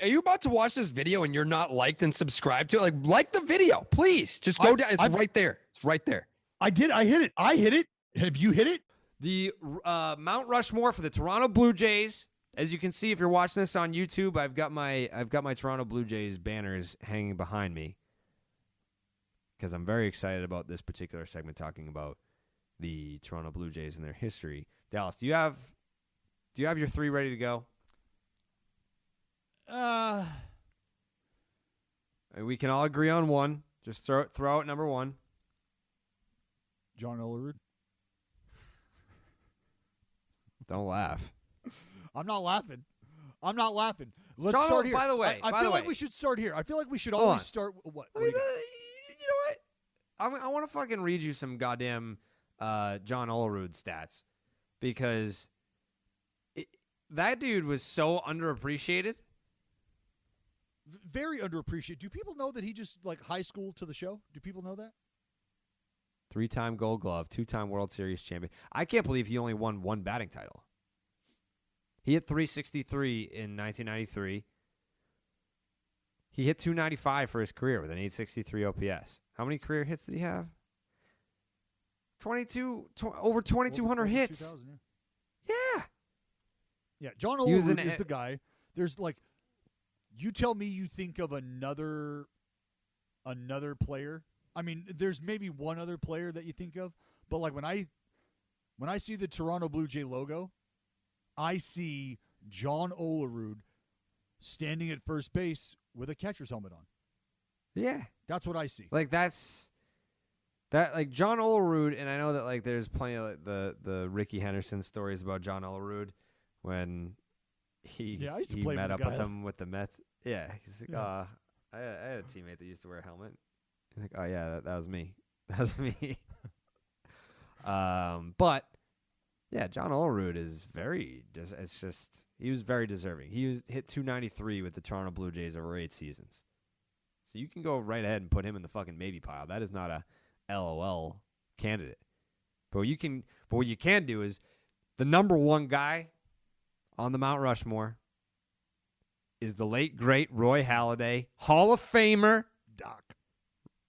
Are you about to watch this video and you're not liked and subscribed to it? Like the video, please. Just go down. It's right there. It's right there. I did. I hit it. I hit it. Have you hit it? The Mount Rushmore for the Toronto Blue Jays. As you can see, if you're watching this on YouTube, I've got my Toronto Blue Jays banners hanging behind me because I'm very excited about this particular segment talking about the Toronto Blue Jays and their history. Dallas, do you have your three ready to go? We can all agree on one. Just throw out number one. John Olarude. Don't laugh. I'm not laughing. Let's John, start here. By the way, I feel like we should start here. I feel like we should always start. What? I mean, you know what? I want to fucking read you some goddamn John Allrude stats because that dude was so underappreciated. Very underappreciated. Do people know that he just like high school to the show? Do people know that? 3-time Gold Glove, 2-time World Series champion. I can't believe he only won one batting title. He hit 363 in 1993. He hit 295 for his career with an 863 OPS. How many career hits did he have? Over 2,200 hits. Yeah. Yeah, John Olarude is the guy. There's like, you tell me you think of another player. I mean, there's maybe one other player that you think of, but like when I see the Toronto Blue Jay logo, I see John Olarude standing at first base with a catcher's helmet on. Yeah. That's what I see. Like like John Olarude, and I know that like there's plenty of like, the Ricky Henderson stories about John Olarude when he met up with him with the Mets. Yeah. He's like, I had a teammate that used to wear a helmet. He's like, oh yeah, that was me. That was me. But yeah, John Allrude is he was very deserving. He hit 293 with the Toronto Blue Jays over 8 seasons. So you can go right ahead and put him in the fucking maybe pile. That is not a LOL candidate. But what you can do is the number one guy on the Mount Rushmore is the late great Roy Halladay, Hall of Famer. Doc.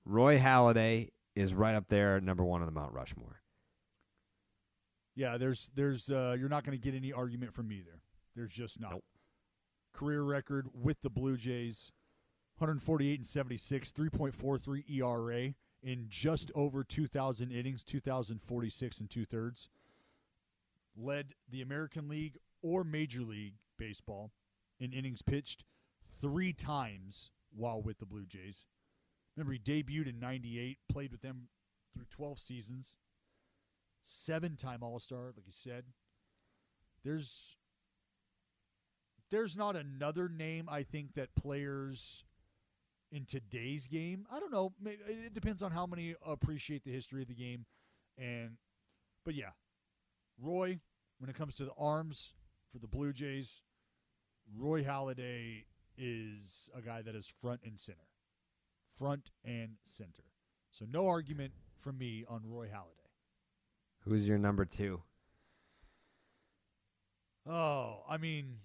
Roy Halladay is right up there, number one on the Mount Rushmore. Yeah, there's you're not going to get any argument from me there. There's just not. Nope. Career record with the Blue Jays, 148 and 76, 3.43 ERA in just over 2,000 innings, 2,046 and 2/3. Led the American League or Major League Baseball in innings pitched 3 times while with the Blue Jays. Remember, he debuted in 98, played with them through 12 seasons. 7-time All-Star, like you said. There's not another name, I think, that players in today's game, I don't know, it depends on how many appreciate the history of the game. But yeah, Roy, when it comes to the arms for the Blue Jays, Roy Halladay is a guy that is front and center. Front and center. So no argument from me on Roy Halladay. Who's your number 2? Oh, I mean,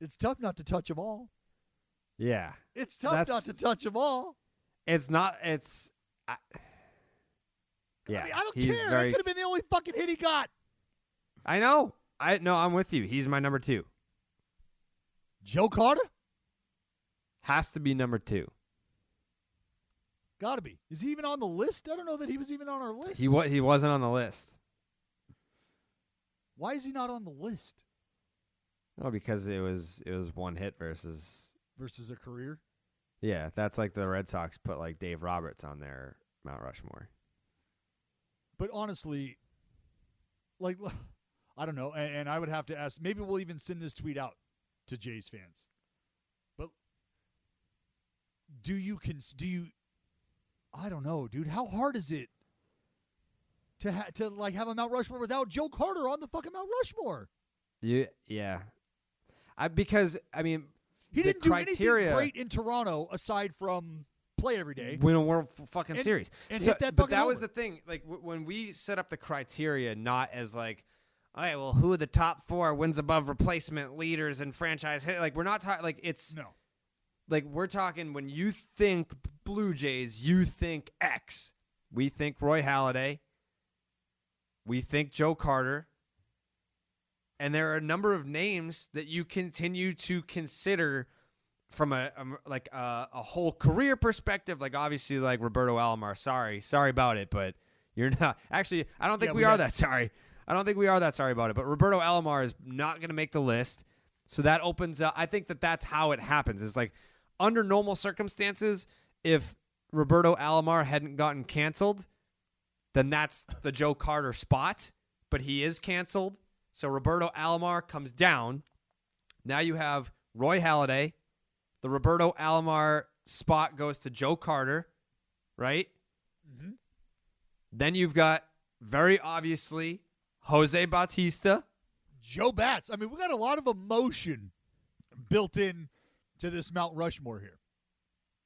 it's tough not to touch them all. Yeah. It's tough not to touch them all. It's not. It's. Yeah. I mean, I don't care. That could have been the only fucking hit he got. I know. I'm with you. He's my number 2. Joe Carter? Has to be number 2. Gotta be. Is he even on the list? I don't know that he was even on our list. He wasn't on the list. Why is he not on the list? Oh, because it was one hit versus a career. Yeah, that's like the Red Sox put like Dave Roberts on their Mount Rushmore. But honestly, like, I don't know, and I would have to ask. Maybe we'll even send this tweet out to Jays fans. But do you? I don't know, dude. How hard is it to have a Mount Rushmore without Joe Carter on the fucking Mount Rushmore? Yeah. Because I mean, he didn't do anything great in Toronto aside from play every day, win a World fucking Series, and hit that. But that over. was the thing. Like when we set up the criteria, not as like, all right, well, who are the top 4 wins above replacement leaders in franchise hit? Like, we're not talking, like, it's, No. like, we're talking when you think Blue Jays, you think X. We think Roy Halladay. We think Joe Carter. And there are a number of names that you continue to consider from a whole career perspective. Like, obviously, like Roberto Alomar. Sorry about it, but you're not. Actually, I don't think we are that sorry. I don't think we are that sorry about it. But Roberto Alomar is not going to make the list. So that opens up. I think that's how it happens. Is like under normal circumstances, if Roberto Alomar hadn't gotten canceled, then that's the Joe Carter spot. But he is canceled. So Roberto Alomar comes down. Now you have Roy Halladay. The Roberto Alomar spot goes to Joe Carter, right? Mm-hmm. Then you've got, very obviously, Jose Bautista. Joe Bats. I mean, we got a lot of emotion built in to this Mount Rushmore here.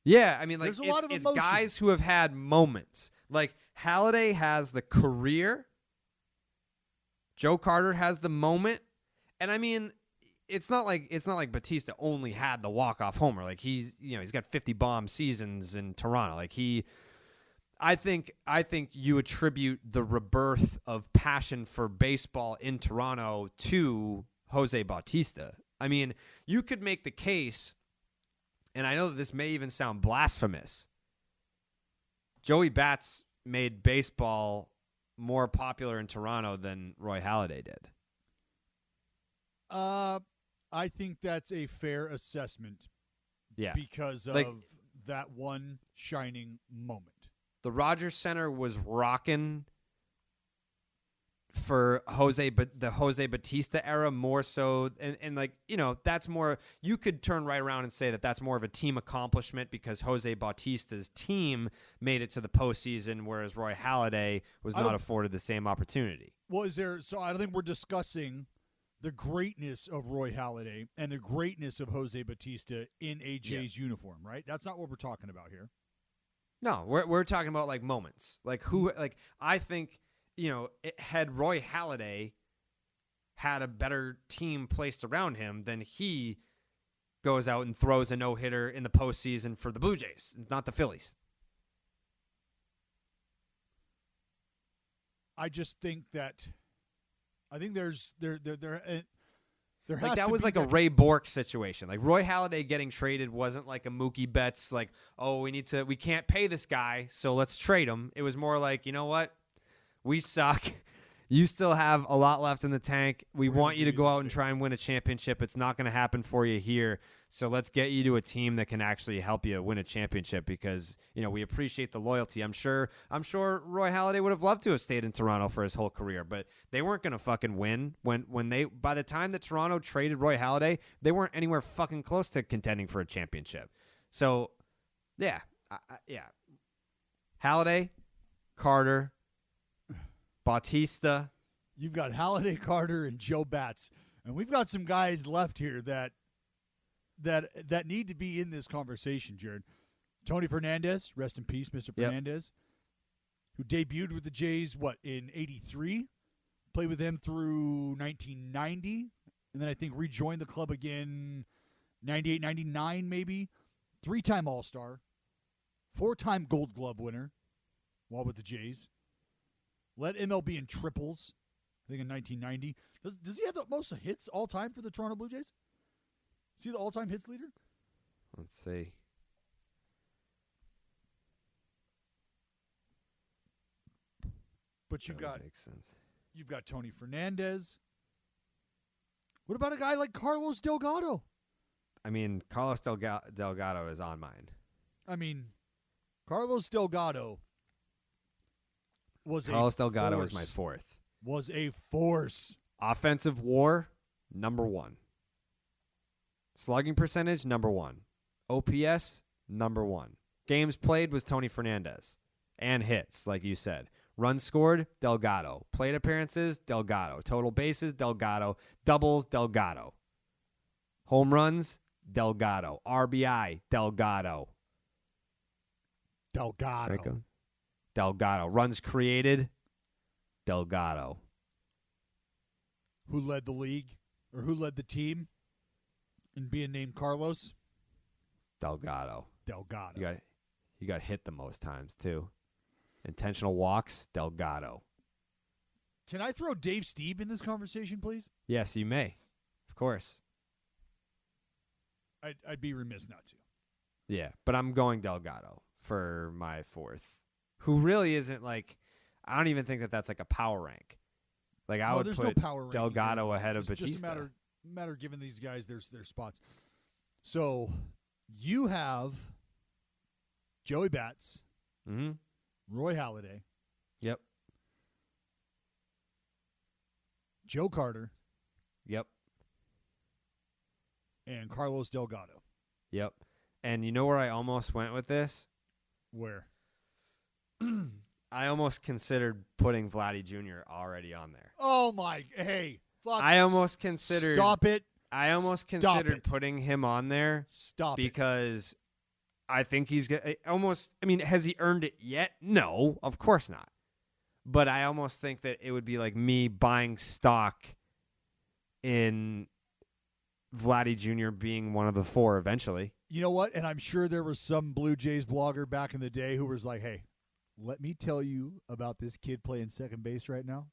Yeah, I mean, like, There's a lot of it's emotion. guys who have had moments. Like, Halliday has the career. Joe Carter has the moment. And, I mean, it's not like Bautista only had the walk-off homer. Like, he's got 50 bomb seasons in Toronto. Like, I think you attribute the rebirth of passion for baseball in Toronto to Jose Bautista. I mean, you could make the case, and I know that this may even sound blasphemous, Joey Bats made baseball more popular in Toronto than Roy Halladay did. I think that's a fair assessment. Yeah. Because of that one shining moment. The Rogers Center was rocking for the Jose Bautista era more so, and like, that's more, you could turn right around and say that that's more of a team accomplishment because Jose Bautista's team made it to the postseason, whereas Roy Halladay was not afforded the same opportunity. Well, so I don't think we're discussing the greatness of Roy Halladay and the greatness of Jose Bautista in a Jays uniform, right? That's not what we're talking about here. No, we're talking about like moments. Like who, like I think, had Roy Halladay had a better team placed around him, then he goes out and throws a no-hitter in the postseason for the Blue Jays, not the Phillies. I just think that there's there has like that to was be like a Ray Bork situation. Like Roy Halladay getting traded wasn't like a Mookie Betts like, oh, we can't pay this guy, so let's trade him. It was more like, you know what? We suck. You still have a lot left in the tank. We want you to go out and try and win a championship. It's not going to happen for you here. So let's get you to a team that can actually help you win a championship because, we appreciate the loyalty. I'm sure Roy Halladay would have loved to have stayed in Toronto for his whole career, but they weren't going to fucking win by the time that Toronto traded Roy Halladay, they weren't anywhere fucking close to contending for a championship. So, yeah. Halladay, Carter, Bautista. You've got Halliday, Carter, and Joe Bats, and we've got some guys left here that need to be in this conversation, Jared. Tony Fernandez, rest in peace, Mr. Fernandez, who debuted with the Jays, in 83? Played with them through 1990, and then I think rejoined the club again 98, 99 maybe. 3-time All-Star, 4-time Gold Glove winner while with the Jays. Led MLB in triples, I think in 1990. Does he have the most hits all time for the Toronto Blue Jays? Is he the all-time hits leader? Let's see. But you've got makes sense. You've got Tony Fernandez. What about a guy like Carlos Delgado? I mean, Carlos Delgado is on mine. I mean, Carlos Delgado was Carlos Delgado is my fourth. Was a force. Offensive WAR, number 1. Slugging percentage, number 1. OPS, number 1. Games played was Tony Fernandez. And hits, like you said. Runs scored, Delgado. Plate appearances, Delgado. Total bases, Delgado. Doubles, Delgado. Home runs, Delgado. RBI, Delgado. Delgado. Runs created, Delgado. who led the league or who led the team in being named Carlos? Delgado. You got hit the most times too. Intentional walks, Delgado. Can I throw Dave Stieb in this conversation, please? Yes, you may. Of course. I'd be remiss not to. Yeah, but I'm going Delgado for my fourth. Who really isn't like, I don't even think that that's like a power rank. Like I would there's put no power ranking Delgado here. ahead of It's Batista. just a matter of giving these guys their spots. So you have Joey Bats, Mm-hmm. Roy Halliday, Yep. Joe Carter, Yep. and Carlos Delgado. Yep. And you know where I almost went with this? Where? I almost considered putting Vladdy Jr. already on there. Oh my! Hey, fuck! I almost considered. Stop it! I almost Stop considered it. putting him on there Stop it! because I think he's almost. I mean, has he earned it yet? No, of course not. But I almost think that it would be like me buying stock in Vladdy Jr. being one of the four eventually. You know what? And I'm sure there was some Blue Jays blogger back in the day who was like, "Hey, let me tell you about this kid playing second base right now.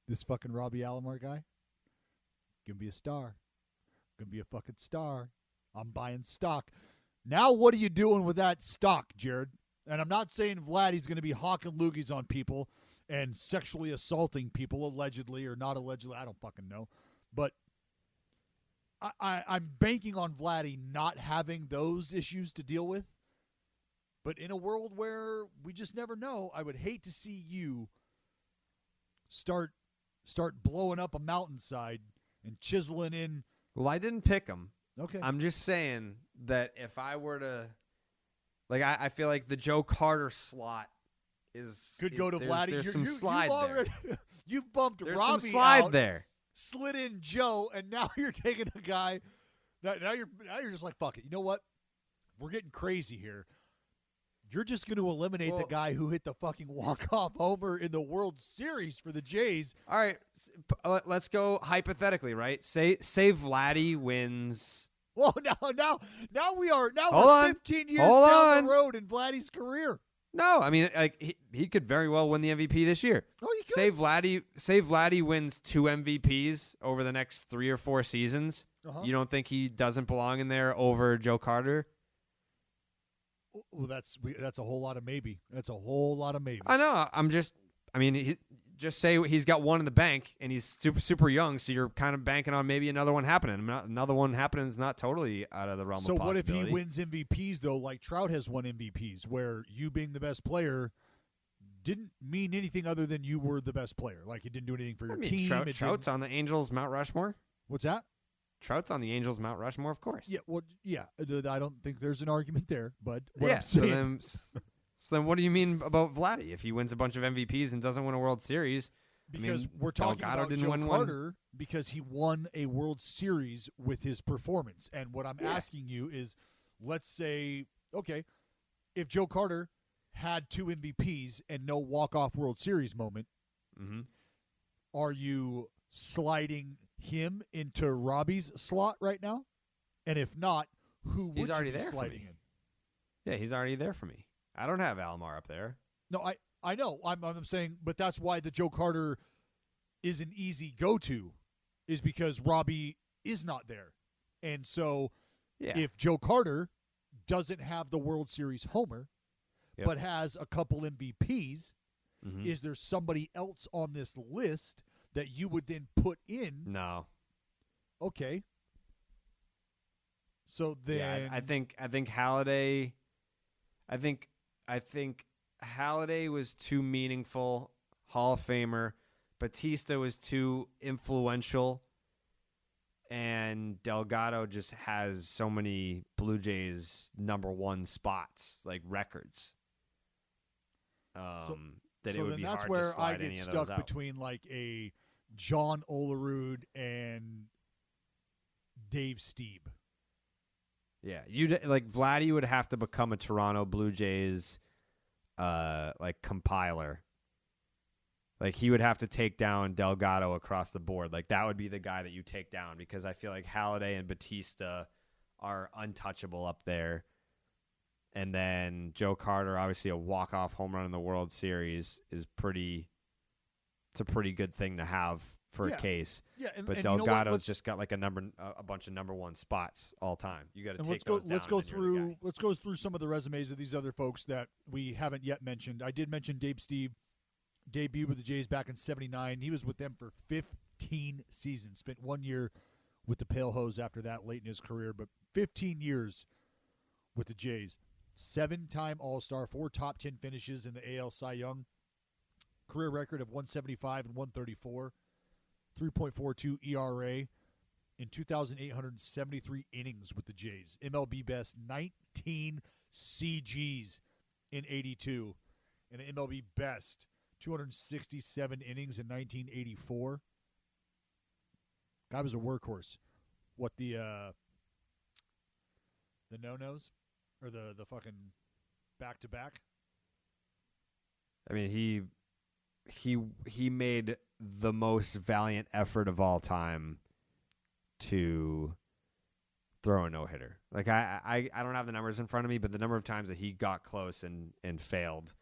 This fucking Robbie Alomar guy. Gonna be a star. Gonna be a fucking star. I'm buying stock." Now what are you doing with that stock, Jared? And I'm not saying Vladdy's going to be hawking loogies on people and sexually assaulting people, allegedly or not allegedly. I don't fucking know. But I'm banking on Vladdy not having those issues to deal with. But in a world where we just never know, I would hate to see you start blowing up a mountainside and chiseling in. Well, I didn't pick him. Okay. I'm just saying that if I were to, like, I feel like the Joe Carter slot could go to Vladdy. There's some slide there. You've bumped There's Robbie some slide out, there. slid in Joe, and now you're taking a guy. Now you're just like, fuck it. You know what? We're getting crazy here. You're just going to eliminate the guy who hit the fucking walk-off homer in the World Series for the Jays. All right, let's go hypothetically, right? Say Vladdy wins. Well, now we're 15 years Hold down on. the road in Vladdy's career. No, I mean, like he could very well win the MVP this year. Oh, you could. Say Vladdy wins 2 MVPs over the next 3 or 4 seasons. Uh-huh. You don't think he doesn't belong in there over Joe Carter? Well, that's a whole lot of maybe. That's a whole lot of maybe. I know. Just say he's got one in the bank and he's super young, so you're kind of banking on maybe another one happening. Another one happening is not totally out of the realm of So what if possibility. he wins MVPs, though, like Trout has won MVPs, where you being the best player didn't mean anything other than you were the best player? Like, it didn't do anything for your team. Trout's on the Angels Mount Rushmore? What's that? Trout's on the Angels Mount Rushmore, of course. Yeah, well, yeah. I don't think there's an argument there, but what Yeah, I'm saying, so then what do you mean about Vladdy? If he wins a bunch of MVPs and doesn't win a World Series, because we're Delgado talking about didn't Joe win Carter because he won a World Series with his performance. And what I'm asking you is, let's say, okay, if Joe Carter had 2 MVPs and no walk-off World Series moment, are you sliding him into Robbie's slot right now? And if not, who would He's you already be there for sliding me. in? Yeah, he's already there for me. I don't have Alomar up there. No, I know. I'm saying, but that's why the Joe Carter is an easy go-to, is because Robbie is not there. And so if Joe Carter doesn't have the World Series homer, but has a couple MVPs, is there somebody else on this list that you would then put in? No. Okay. So then, Yeah, I think Halliday. I think Halliday was too meaningful, Hall of Famer. Batista was too influential, and Delgado just has so many Blue Jays #1 spots, like records. That it would then be that's hard where to slide I get any of stuck those out. between like a John Olarude and Dave Stieb. Yeah, like Vladdy would have to become a Toronto Blue Jays, like compiler. Like, he would have to take down Delgado across the board. Like, that would be the guy that you take down, because I feel like Halliday and Batista are untouchable up there. And then Joe Carter, obviously a walk-off home run in the World Series, is it's a pretty good thing to have for a case. Yeah, but Delgado's just got like a bunch of number one spots all time. You got to take those down. Let's go through some of the resumes of these other folks that we haven't yet mentioned. I did mention Dave Steve, debuted with the Jays back in '79. He was with them for 15 seasons. Spent 1 year with the Pale Hose after that, late in his career, but 15 years with the Jays. 7-time All-Star, 4 top 10 finishes in the AL Cy Young. Career record of 175 and 134, 3.42 ERA in 2,873 innings with the Jays. MLB best 19 CGs in 82, and an MLB best 267 innings in 1984. Guy was a workhorse. What the no-nos or the fucking back-to-back? I mean, he made the most valiant effort of all time to throw a no-hitter. Like, I don't have the numbers in front of me, but the number of times that he got close and failed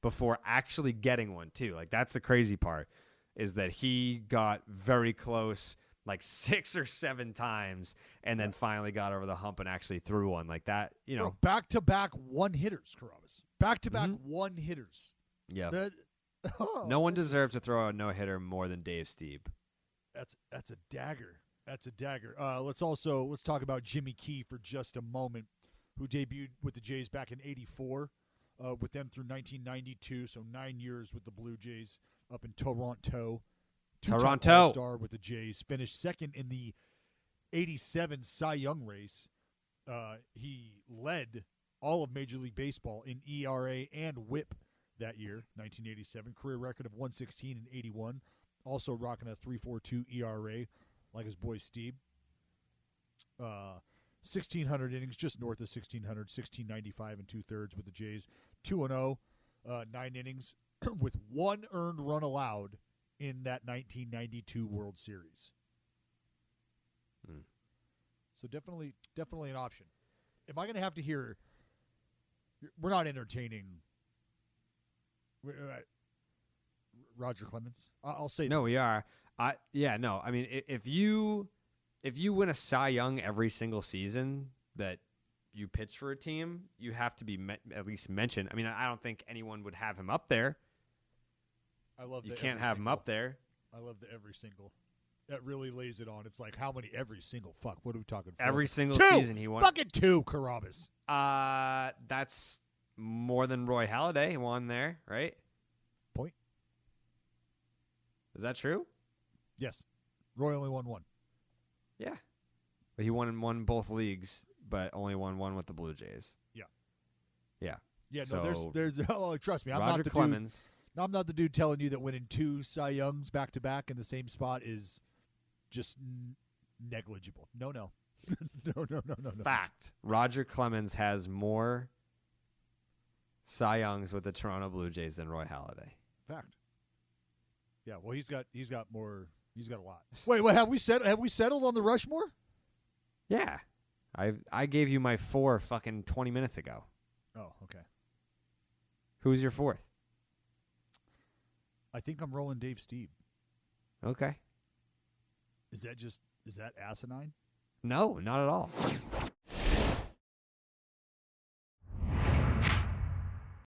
before actually getting one too. Like, that's the crazy part, is that he got very close like 6 or 7 times and then finally got over the hump and actually threw one like that. You know, bro, back-to-back one-hitters, Carrabis. Back-to-back one-hitters. Yeah. No one deserves to throw a no-hitter more than Dave Steve. That's a dagger. That's a dagger. Let's talk about Jimmy Key for just a moment, who debuted with the Jays back in '84, with them through 1992, so 9 years with the Blue Jays up in Toronto. Two-time All-Star with the Jays. Finished second in the '87 Cy Young race. He led all of Major League Baseball in ERA and WHIP that year, 1987. Career record of 116 and 81. Also rocking a 3.42 ERA, like his boy Steve. 1,600 innings, just north of 1,600, 1,695 and 2/3 with the Jays. 2-0, 9 innings, with 1 earned run allowed in that 1992 World Series. So definitely an option. Am I going to have to hear? We're not entertaining Roger Clemens. I'll say no. We are. I mean, if you win a Cy Young every single season that you pitch for a team, you have to be at least mentioned. I mean, I don't think anyone would have him up there. I love. You can't have him up there. I love the every single. That really lays it on. It's like, how many every single? Fuck, what are we talking? Every single 2! season he won. Fucking 2, Carrabis. That's more than Roy Halladay won there, right? Point. Is that true? Yes. Roy only won 1. Yeah. But he won both leagues, but only won 1 with the Blue Jays. Yeah. Yeah. Yeah, so, no, there's trust me, I'm Roger not the Clemens. Dude. I'm not the dude telling you that winning 2 Cy Youngs back-to-back in the same spot is just negligible. No. No. Fact. Roger Clemens has more Cy Youngs with the Toronto Blue Jays than Roy Halladay. Fact. Yeah, well, he's got more. He's got a lot. Wait, what have we settled on the Rushmore? Yeah. I gave you my 4 fucking 20 minutes ago. Oh, okay. Who's your 4th? I think I'm rolling Dave Steve. Okay. Is that asinine? No, not at all.